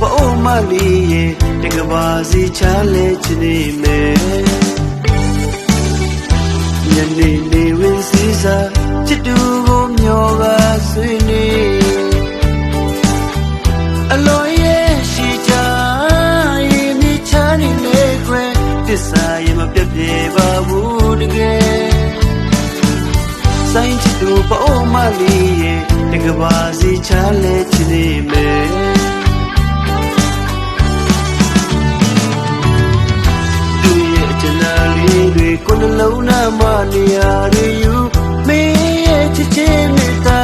ပါအိုမလေးရဲ့တကဘာစီချလဲချင်နေမယ်ညနေနေဝင်စီစားချစ်သူကိုမျောကဆွေးနေအလိုရဲ့ရှိကြရင်မြချနေလေခွဲတစ္ဆာရင်မပြတ်ပြေပါဘူးတကယ်ဆိုင်ချစ်သူပါအိုမလေးရဲ့တကဘာစီချလဲချင်နေမယ်ကိုယ်နှလုံးသားမှာနေရာတွေယူမင်းရဲ့ချစ်ချင်းနဲ့သာ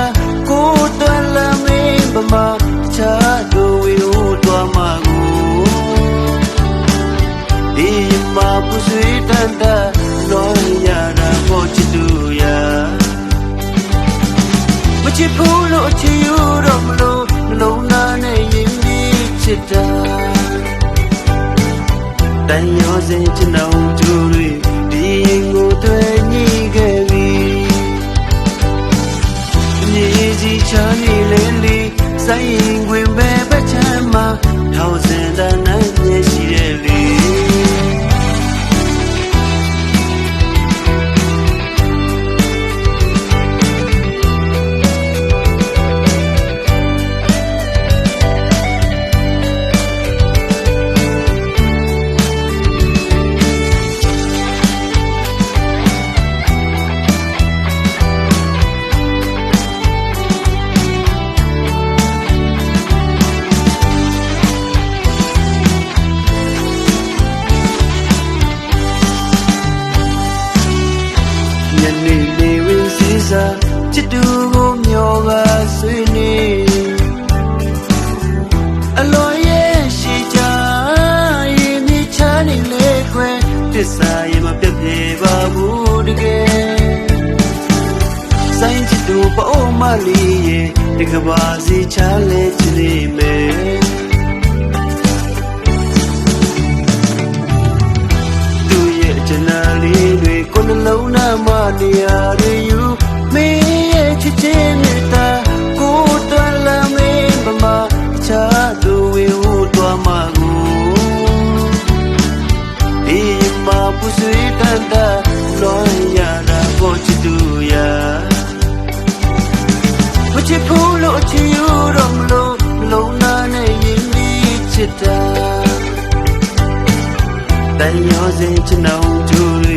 ကိုယ်တွယ်လာမင်းဗမာချာတို့ဝေဦးတော်မှာကိုဒီမှာပူဆွေးတန်တာလောရတာပေါ်ချစ်သူရာမချစ်ဘူးလို့ချစ်ယူတော့မလို့နှလုံးသားနဲ့ရင်ပြီးချစ်တာတန်ရောစင်ချစ်နောင်သူတွေရင်ကိုတွေ့ညှိခဲ့ပြီမြေကြီးချာနေလေလေဆိုင်ရင်ခွင်ပဲပချမ်းမှာထောင်စင်တန်းနိုင်ပြည့်ရှိတယ်လေချစ်သူကိုမျောကဆွေးနေအလိုရဲ့ရှိကြရင်မြချနေလေခွဲတစ္ဆာရင်မပြတ်ပြေပါဘူးတကယ်ဆိုင်ချစ်သူပါအိုမလေးရဲ့တကဘာစီချလဲချင်နေမယ်သူရဲ့ချနာလေးတွေကိုယ်နှလုံးသားမှာနေရာတွေယူမင်းရဲ့ချစ်ချင်းနဲ့သာကိုယ်တွယ်လာမင်းဗမာချာသူဝေဦးတော်မှာကိုဒီမှာပူဆွေးတန်တာလောရတာပေါ်ချစ်သူရာမချစ်ဘူးလို့ချစ်ယူတော့မလို့လုံးနာနဲ့ရင်ပြီးချစ်တာတန်ရောစင်ချစ်နောင်သူ